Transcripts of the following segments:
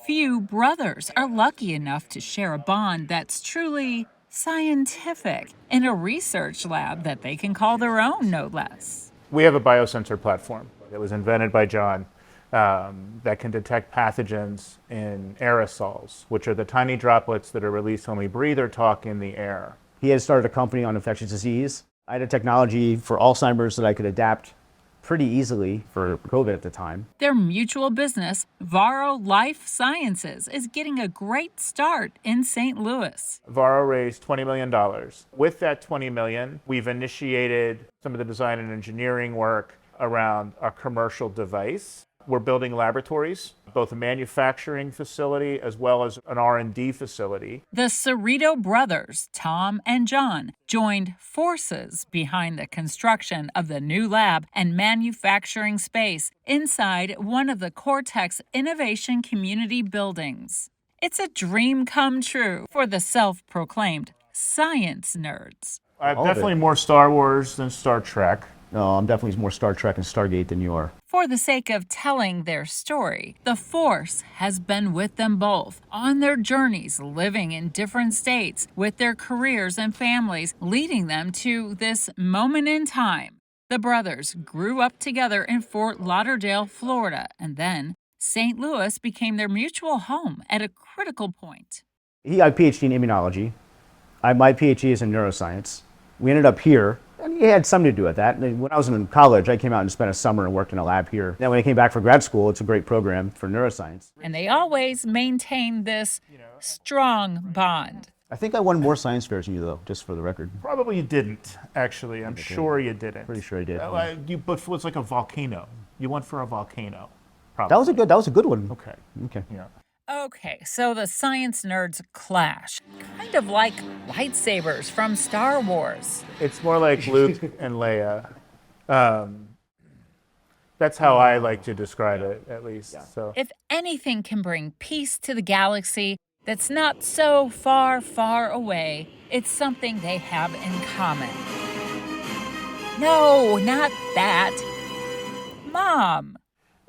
Few brothers are lucky enough to share a bond that's truly scientific in a research lab that they can call their own, no less. We have a biosensor platform that was invented by John that can detect pathogens in aerosols, which are the tiny droplets that are released when we breathe or talk in the air. He had started a company on infectious disease. I had a technology for Alzheimer's that I could adapt pretty easily for COVID at the time. Their mutual business, Varro Life Sciences, is getting a great start in St. Louis. Varro raised $20 million. With that $20 million, we've initiated some of the design and engineering work around a commercial device. We're building laboratories, both a manufacturing facility as well as an R&D facility. The Cirrito Brothers, Tom and John, joined forces behind the construction of the new lab and manufacturing space inside one of the Cortex Innovation Community buildings. It's a dream come true for the self-proclaimed science nerds. I'm definitely more Star Wars than Star Trek. No, I'm definitely more Star Trek and Stargate than you are. For the sake of telling their story, the Force has been with them both on their journeys, living in different states with their careers and families, leading them to this moment in time. The brothers grew up together in Fort Lauderdale, Florida, and then St. Louis became their mutual home at a critical point. He got a PhD in immunology. My PhD is in neuroscience. We ended up here. And he had something to do with that. And when I was in college, I came out and spent a summer and worked in a lab here. Then when I came back for grad school, it's a great program for neuroscience. And they always maintain this strong bond. I think I won more science fairs than you, though, just for the record. Probably you didn't, actually. I'm sure you didn't. Pretty sure I did. But it was like a volcano. You went for a volcano. Probably. That was a good one. Okay. Yeah. Okay, so the science nerds clash, kind of like lightsabers from Star Wars. It's more like Luke and Leia. That's how I like to describe it, at least. So, If anything can bring peace to the galaxy that's not so far, far away, it's something they have in common. No, not that. Mom.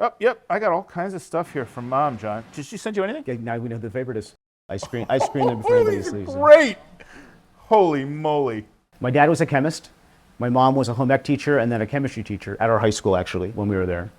oh, yep, I got all kinds of stuff here from Mom, John. Did she send you anything? Okay, now we know who the favorite is. I screen them before anybody These are leaves. great! Holy moly. My dad was a chemist. My mom was a home ec teacher and then a chemistry teacher at our high school, actually, when we were there.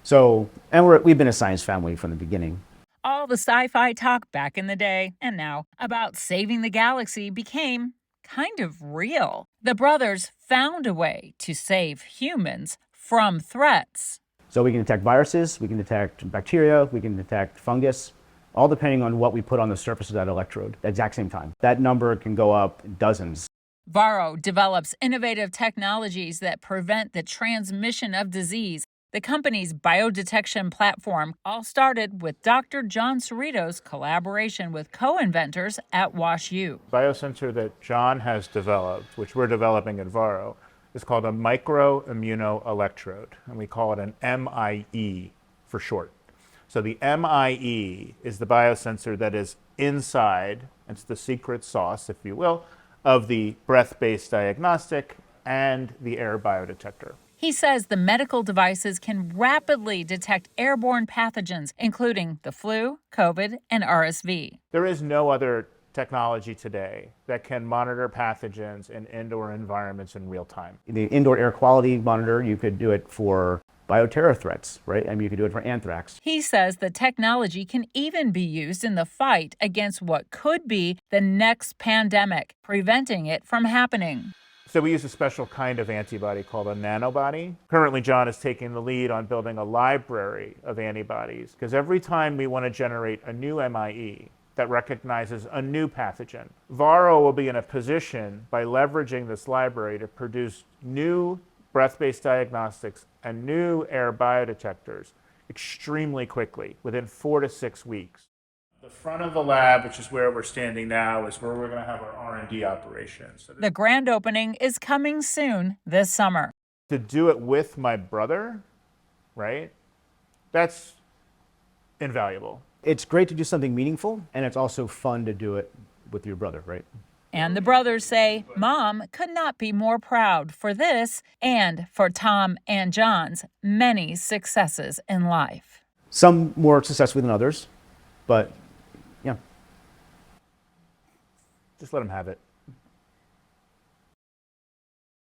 So, and we've been a science family from the beginning. All the sci-fi talk back in the day and now about saving the galaxy became kind of real. The brothers found a way to save humans from threats. So we can detect viruses, we can detect bacteria, we can detect fungus, all depending on what we put on the surface of that electrode at the exact same time. That number can go up dozens. Varro develops innovative technologies that prevent the transmission of disease. The company's biodetection platform all started with Dr. John Cirrito's collaboration with co-inventors at WashU. Biosensor that John has developed, which we're developing at Varro, is called a microimmunoelectrode, and we call it an MIE for short. So the MIE is the biosensor that is inside, it's the secret sauce, if you will, of the breath-based diagnostic and the air biodetector. He says the medical devices can rapidly detect airborne pathogens, including the flu, COVID, and RSV. There is no other technology today that can monitor pathogens in indoor environments in real time. The indoor air quality monitor, you could do it for bioterror threats, right? I mean, you could do it for anthrax. He says the technology can even be used in the fight against what could be the next pandemic, preventing it from happening. So we use a special kind of antibody called a nanobody. Currently, John is taking the lead on building a library of antibodies, because every time we want to generate a new MIE that recognizes a new pathogen, Varro will be in a position by leveraging this library to produce new breath-based diagnostics and new air biodetectors extremely quickly, within 4 to 6 weeks. The front of the lab, which is where we're standing now, is where we're going to have our R&D operations. So The grand opening is coming soon this summer. to do it with my brother, right? That's invaluable. It's great to do something meaningful, and it's also fun to do it with your brother, right? And the brothers say Mom could not be more proud for this and for Tom and John's many successes in life. Some more successfully than others. But, yeah. Just let them have it.